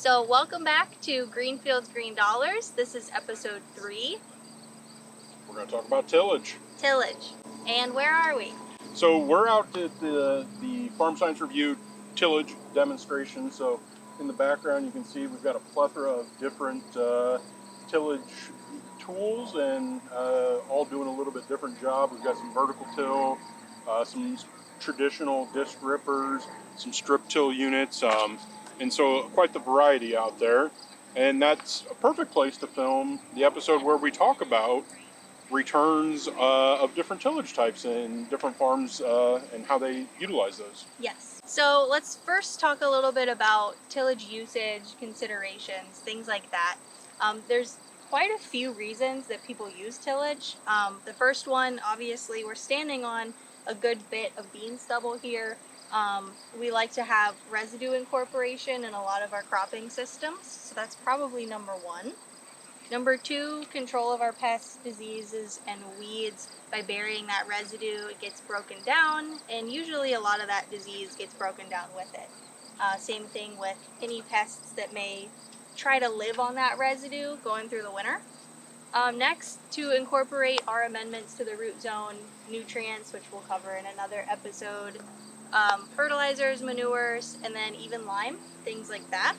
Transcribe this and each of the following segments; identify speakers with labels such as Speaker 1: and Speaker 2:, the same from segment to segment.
Speaker 1: So welcome back to Greenfields Green Dollars. This is episode 3,
Speaker 2: We're going to talk about tillage.
Speaker 1: Tillage. And where are we?
Speaker 2: So we're out at the Farm Science Review tillage demonstration. So in the background you can see we've got a plethora of different tillage tools and all doing a little bit different job. We've got some vertical till, some traditional disc rippers, some strip till units, and so quite the variety out there. And that's a perfect place to film the episode where we talk about returns of different tillage types and different farms and how they utilize those.
Speaker 1: Yes. So let's first talk a little bit about tillage usage, considerations, things like that. There's quite a few reasons that people use tillage. The first one, obviously, we're standing on a good bit of bean stubble here. We like to have residue incorporation in a lot of our cropping systems, so that's probably number one. Number 2, control of our pests, diseases, and weeds. By burying that residue, it gets broken down, and usually a lot of that disease gets broken down with it. Same thing with any pests that may try to live on that residue going through the winter. Next, to incorporate our amendments to the root zone nutrients, which we'll cover in another episode. Fertilizers, manures, and then even lime, things like that.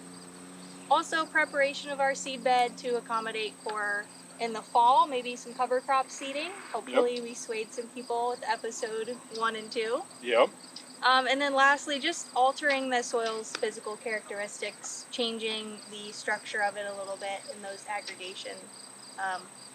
Speaker 1: Also, preparation of our seed bed to accommodate for, in the fall, maybe some cover crop seeding. Hopefully we swayed some people with episode 1 and 2.
Speaker 2: Yep.
Speaker 1: And then lastly, just altering the soil's physical characteristics, changing the structure of it a little bit in those aggregation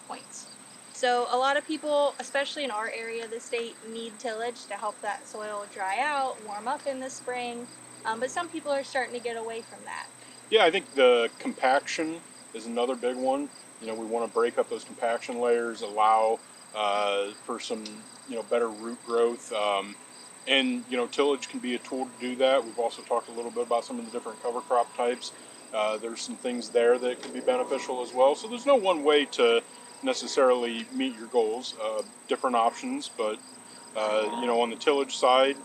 Speaker 1: points. So a lot of people, especially in our area of the state, need tillage to help that soil dry out, warm up in the spring. But some people are starting to get away from that.
Speaker 2: Yeah, I think the compaction is another big one. We want to break up those compaction layers, allow for some, better root growth. And tillage can be a tool to do that. We've also talked a little bit about some of the different cover crop types. There's some things there that can be beneficial as well. So there's no one way to necessarily meet your goals. Different options, but on the tillage side,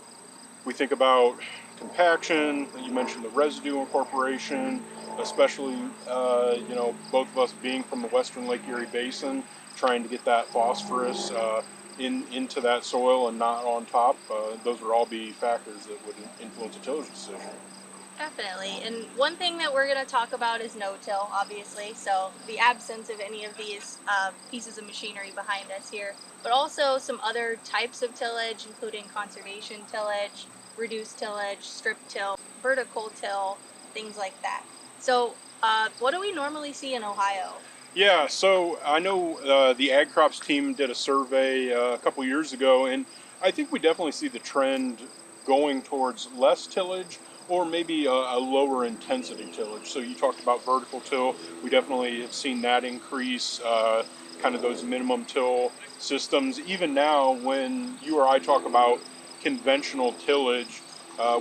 Speaker 2: we think about compaction. You mentioned the residue incorporation, especially both of us being from the Western Lake Erie Basin, trying to get that phosphorus into that soil and not on top. Those would all be factors that would influence a tillage decision.
Speaker 1: Definitely. And one thing that we're going to talk about is no-till, obviously. So the absence of any of these pieces of machinery behind us here, but also some other types of tillage, including conservation tillage, reduced tillage, strip till, vertical till, things like that. So what do we normally see in Ohio?
Speaker 2: Yeah, so I know the Ag Crops team did a survey a couple years ago, and I think we definitely see the trend going towards less tillage or maybe a lower intensity tillage. So you talked about vertical till. We definitely have seen that increase, kind of those minimum till systems. Even now, when you or I talk about conventional tillage,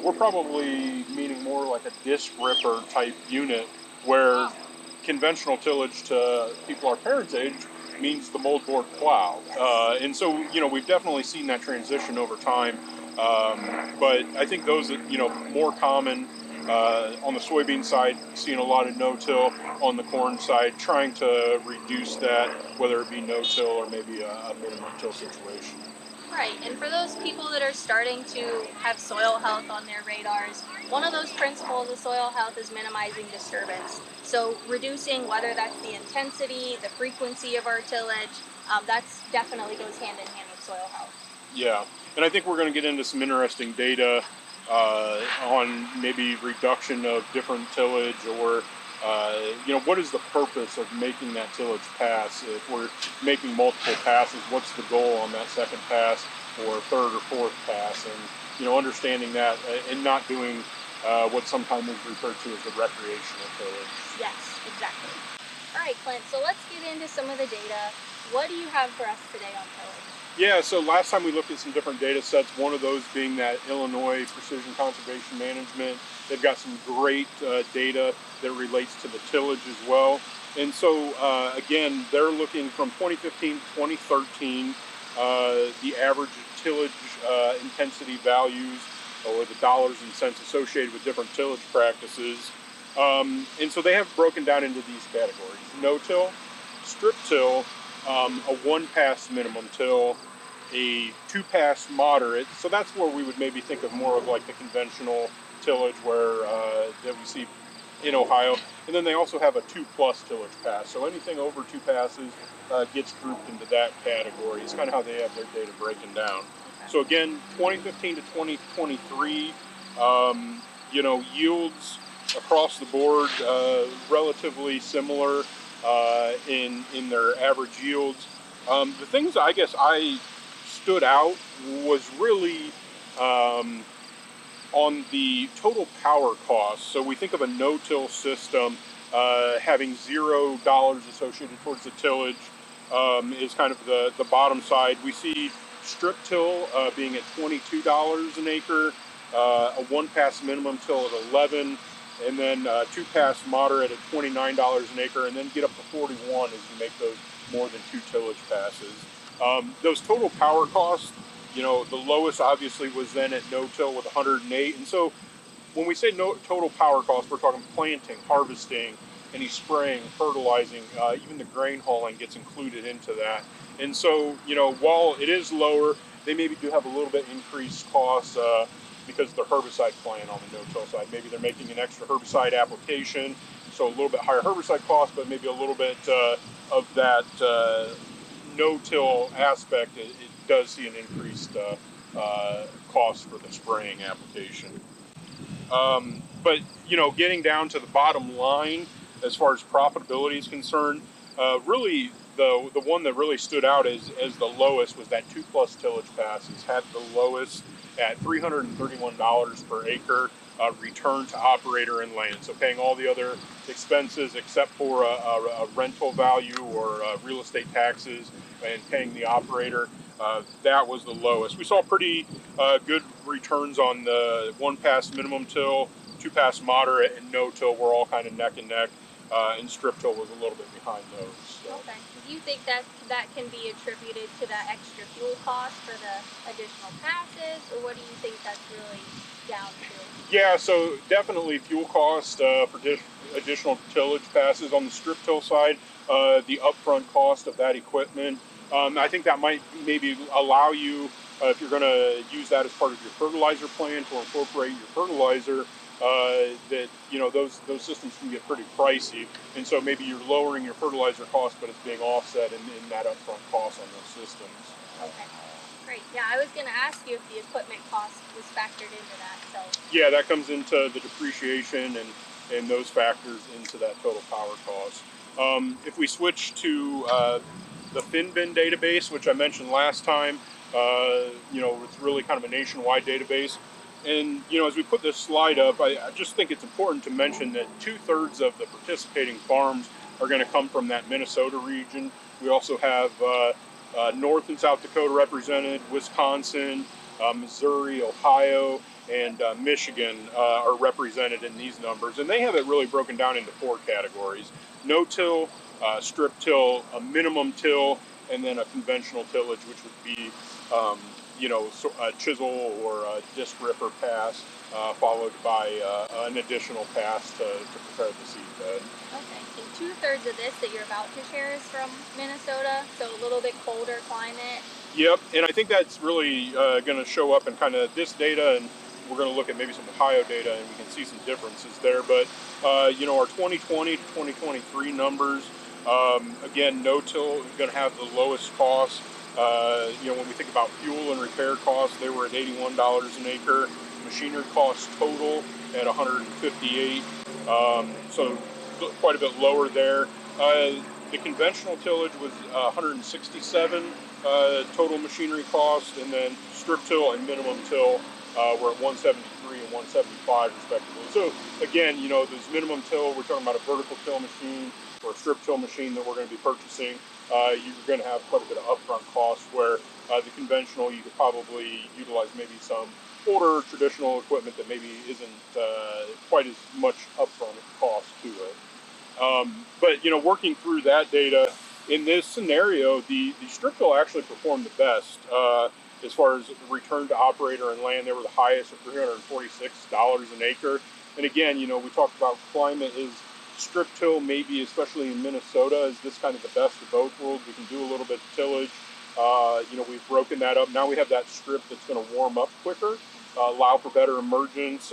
Speaker 2: we're probably meaning more like a disc ripper type unit, where conventional tillage to people our parents' age means the moldboard plow. And so, we've definitely seen that transition over time. But I think those that, more common on the soybean side, seeing a lot of no-till. On the corn side, trying to reduce that, whether it be no-till or maybe a minimum till situation.
Speaker 1: Right, and for those people that are starting to have soil health on their radars, one of those principles of soil health is minimizing disturbance. So reducing, whether that's the intensity, the frequency of our tillage, that's definitely goes hand in hand with soil health.
Speaker 2: Yeah, and I think we're going to get into some interesting data on maybe reduction of different tillage, or what is the purpose of making that tillage pass? If we're making multiple passes, what's the goal on that second pass or third or fourth pass? And understanding that and not doing what sometimes is referred to as the recreational tillage.
Speaker 1: Yes, exactly. All right, Clint, so let's get into some of the data. What do you have for us today on tillage?
Speaker 2: Yeah, so last time we looked at some different data sets, one of those being that Illinois Precision Conservation Management. They've got some great data that relates to the tillage as well. And so, again, they're looking from 2015 to 2013, the average tillage intensity values, or the dollars and cents associated with different tillage practices. And so they have broken down into these categories: no-till, strip-till, a one-pass minimum till, a two-pass moderate. So that's where we would maybe think of more of like the conventional tillage where that we see in Ohio. And then they also have a 2+ tillage pass. So anything over 2 passes gets grouped into that category. It's kind of how they have their data breaking down.
Speaker 1: Okay.
Speaker 2: So again, 2015 to 2023, yields across the board relatively similar in their average yields. The things I guess I stood out was really on the total power cost. So we think of a no-till system having $0 associated towards the tillage is kind of the bottom side. We see strip till being at $22 an acre, a one-pass minimum till at 11, and then two-pass moderate at $29 an acre, and then get up to 41 as you make those more than 2 tillage passes. Those total power costs, the lowest obviously was then at no-till with 108. And so when we say no total power cost, we're talking planting, harvesting, any spraying, fertilizing, even the grain hauling gets included into that. And so, while it is lower, they maybe do have a little bit increased costs because of their herbicide plan on the no-till side. Maybe they're making an extra herbicide application, so a little bit higher herbicide cost, but maybe a little bit of that no-till aspect. It does see an increased cost for the spraying application. But getting down to the bottom line as far as profitability is concerned, really the one that really stood out as the lowest was that 2+ tillage passes had the lowest at $331 per acre return to operator and land. So paying all the other expenses except for a rental value or real estate taxes and paying the operator. That was the lowest. We saw pretty good returns on the one-pass minimum till, two-pass moderate, and no-till were all kind of neck and neck, and strip-till was a little bit behind those. So.
Speaker 1: Okay. Do you think that can be attributed to that extra fuel cost for the additional passes, or what do you think that's really down to?
Speaker 2: Yeah, so definitely fuel cost for additional tillage passes on the strip-till side, the upfront cost of that equipment. I think that might maybe allow you, if you're going to use that as part of your fertilizer plan to incorporate your fertilizer, that those systems can get pretty pricey, and so maybe you're lowering your fertilizer cost, but it's being offset in that upfront cost on those systems.
Speaker 1: Okay. Great. Yeah, I was going to ask you if the equipment cost was factored into that. So.
Speaker 2: Yeah, that comes into the depreciation and those factors into that total power cost. If we switch to the FinBin database, which I mentioned last time, it's really kind of a nationwide database. And, as we put this slide up, I just think it's important to mention that 2/3 of the participating farms are going to come from that Minnesota region. We also have North and South Dakota represented, Wisconsin, Missouri, Ohio, and Michigan are represented in these numbers. And they have it really broken down into 4 categories: no-till, strip-till, a minimum till, and then a conventional tillage, which would be a chisel or a disc ripper pass, followed by an additional pass to prepare the seed bed.
Speaker 1: Okay. And 2/3 of this that you're about to share is from Minnesota, so a little bit colder climate.
Speaker 2: Yep, and I think that's really going to show up in kind of this data, and we're going to look at maybe some Ohio data, and we can see some differences there. But our 2020 to 2023 numbers, again, no-till is going to have the lowest cost. When we think about fuel and repair costs, they were at $81 an acre. Machinery costs total at $158, so quite a bit lower there. The conventional tillage was $167 total machinery cost, and then strip till and minimum till were at $173 and $175 respectively. So again, this minimum till, we're talking about a vertical till machine or a strip till machine that we're going to be purchasing. You're going to have quite a bit of upfront costs, where the conventional, you could probably utilize maybe some older traditional equipment that maybe isn't quite as much upfront cost to it. But working through that data, in this scenario, the strip till actually performed the best as far as return to operator and land. They were the highest at $346 an acre. And again, we talked about climate is strip till, maybe especially in Minnesota, is this kind of the best of both worlds. We can do a little bit of tillage. We've broken that up. Now we have that strip that's going to warm up quicker, allow for better emergence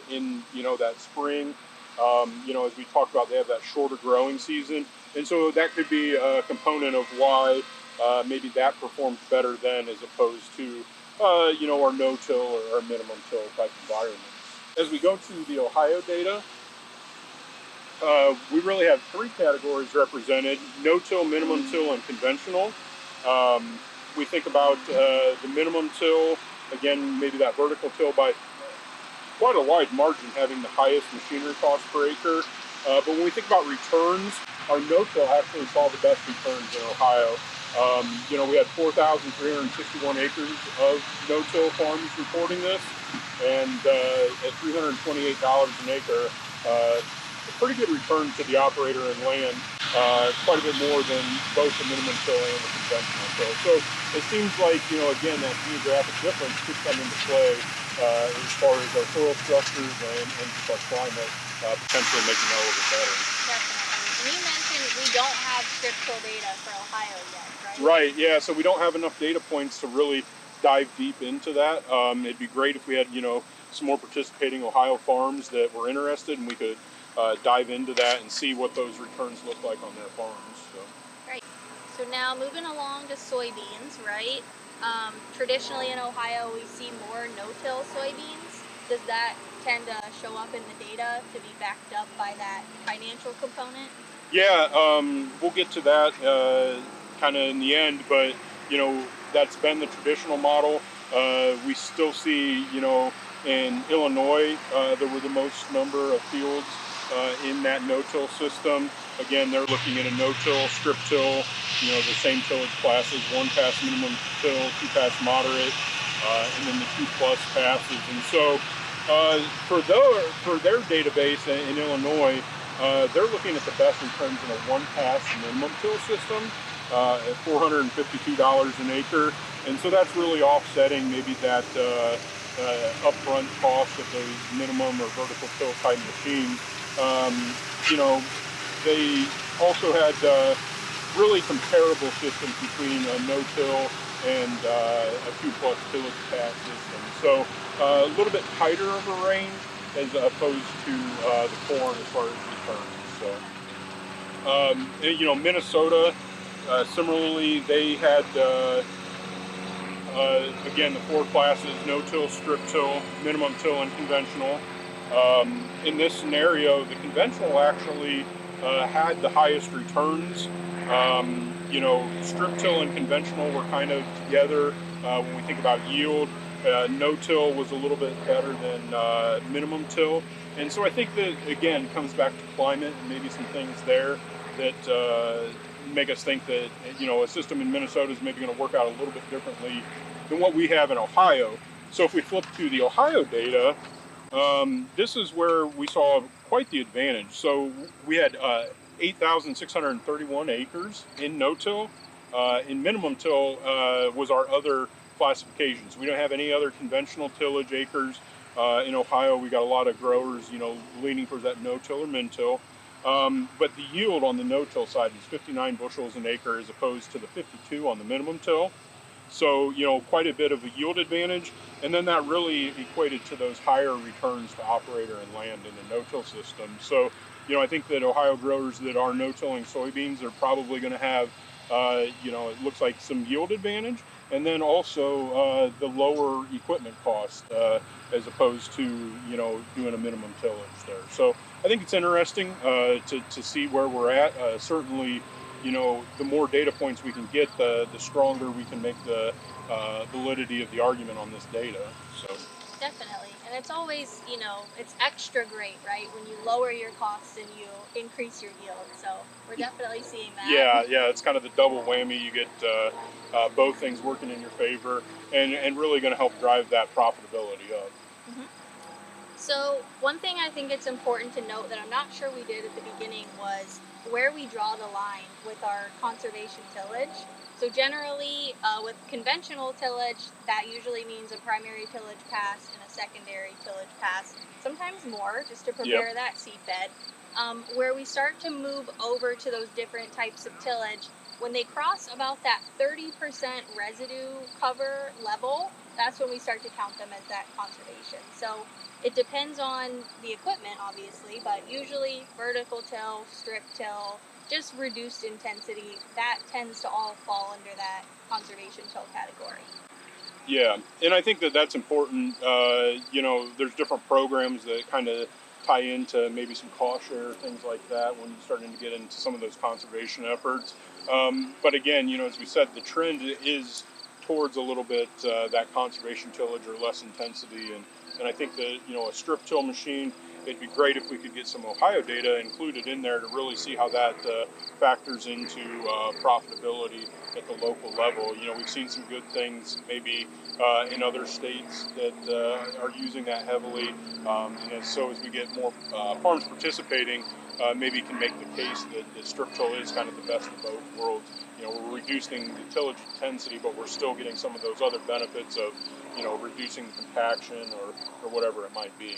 Speaker 2: in that spring. As we talked about, they have that shorter growing season, and so that could be a component of why maybe that performs better then, as opposed to our no-till or our minimum till type environments. As we go to the Ohio data, we really have three categories represented: no-till, minimum till, and conventional. We think about the minimum till, again, maybe that vertical till by quite a wide margin, having the highest machinery cost per acre. But when we think about returns, our no-till actually saw the best returns in Ohio. We had 4,361 acres of no-till farms reporting this, and at $328 an acre, a pretty good return to the operator and land, quite a bit more than both the minimum till and the conventional till. So it seems like, again, that geographic difference could come into play as far as our soil structures and just our climate potentially making that a little bit better.
Speaker 1: Definitely. And you mentioned we don't have strip till data for Ohio yet, right?
Speaker 2: Right, yeah, so we don't have enough data points to really dive deep into that. It'd be great if we had, some more participating Ohio farms that were interested, and we could dive into that and see what those returns look like on their farms. So.
Speaker 1: Right. So now moving along to soybeans, right? Traditionally in Ohio, we see more no-till soybeans. Does that tend to show up in the data to be backed up by that financial component?
Speaker 2: Yeah, we'll get to that kind of in the end, but that's been the traditional model. We still see, in Illinois, there were the most number of fields in that no-till system. Again, they're looking at a no-till, strip till, the same tillage classes: 1-pass minimum till, 2-pass moderate, and then the 2+ passes. And so for their database in Illinois, they're looking at the best returns in a 1-pass minimum till system at $452 an acre, and so that's really offsetting maybe that upfront cost of those minimum or vertical till type machines. They also had really comparable systems between a no-till and a 2+ tillage pass system. So a little bit tighter of a range as opposed to the corn as far as returns. So, Minnesota, similarly, they had again the 4 classes: no-till, strip till, minimum till, and conventional. In this scenario, the conventional actually had the highest returns. Strip till and conventional were kind of together when we think about yield. No-till was a little bit better than minimum till. And so I think that, again, comes back to climate and maybe some things there that make us think that, a system in Minnesota is maybe going to work out a little bit differently than what we have in Ohio. So if we flip to the Ohio data, this is where we saw quite the advantage. So we had 8,631 acres in no-till. In minimum till was our other classifications. We don't have any other conventional tillage acres. In Ohio, we got a lot of growers, leaning towards that no-till or min-till. But the yield on the no-till side is 59 bushels an acre as opposed to the 52 on the minimum till. So, quite a bit of a yield advantage. And then that really equated to those higher returns to operator and land in the no-till system. So, I think that Ohio growers that are no-tilling soybeans are probably going to have, it looks like some yield advantage. And then also the lower equipment cost as opposed to, doing a minimum tillage there. So I think it's interesting to see where we're at. Certainly, the more data points we can get, the stronger we can make the validity of the argument on this data. So
Speaker 1: Definitely. And it's always, it's extra great, right? When you lower your costs and you increase your yield. So we're definitely seeing that.
Speaker 2: yeah, it's kind of the double whammy. You get both things working in your favor, and really going to help drive that profitability up.
Speaker 1: Mhm. So one thing I think it's important to note that I'm not sure we did at the beginning was where we draw the line with our conservation tillage. So generally, with conventional tillage, that usually means a primary tillage pass and a secondary tillage pass, sometimes more, just to
Speaker 2: Yep.
Speaker 1: prepare that seed bed. Where we start to move over to those different types of tillage, when they cross about that 30% residue cover level, that's when we start to count them as that conservation. So it depends on the equipment, obviously, but usually vertical till, strip till, just reduced intensity, that tends to all fall under that conservation till category.
Speaker 2: Yeah, and I think that that's important. There's different programs that kind of tie into maybe some cost share, things like that, when you're starting to get into some of those conservation efforts. But again, as we said, the trend is towards a little bit that conservation tillage or less intensity. And I think that, a strip till machine, it'd be great if we could get some Ohio data included in there to really see how that factors into profitability at the local level. We've seen some good things maybe in other states that are using that heavily. As we get more farms participating, maybe can make the case that the strip till is kind of the best of both worlds. We're reducing the tillage intensity, but we're still getting some of those other benefits of, reducing the compaction or whatever it might be.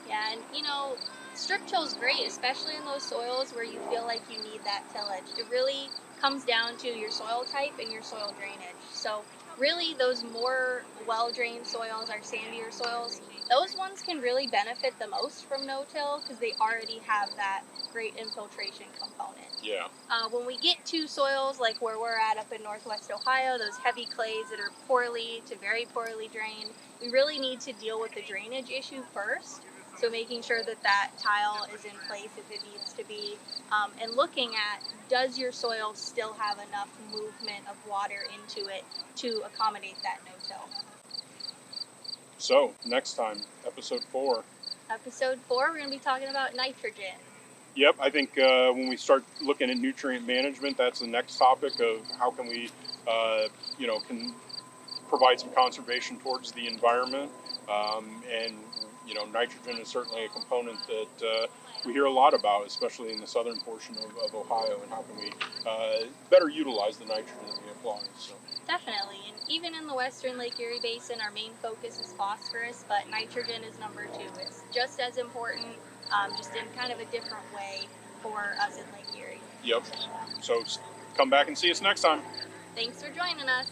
Speaker 1: Yeah, and strip till is great, especially in those soils where you feel like you need that tillage. It really comes down to your soil type and your soil drainage. So, really, those more well drained soils, our sandier soils, those ones can really benefit the most from no till because they already have that great infiltration component.
Speaker 2: Yeah.
Speaker 1: When we get to soils like where we're at up in Northwest Ohio, those heavy clays that are poorly to very poorly drained, we really need to deal with the drainage issue first. So making sure that that tile is in place as it needs to be, and looking at, does your soil still have enough movement of water into it to accommodate that no-till.
Speaker 2: So next time, episode 4.
Speaker 1: Episode 4, we're going to be talking about nitrogen.
Speaker 2: Yep, I think when we start looking at nutrient management, that's the next topic of how can we, can provide some conservation towards the environment. And nitrogen is certainly a component that we hear a lot about, especially in the southern portion of Ohio, and how can we better utilize the nitrogen that we apply. So.
Speaker 1: Definitely. And even in the western Lake Erie Basin, our main focus is phosphorus, but nitrogen is number 2. It's just as important, just in kind of a different way for us in Lake Erie.
Speaker 2: Yep. So come back and see us next time.
Speaker 1: Thanks for joining us.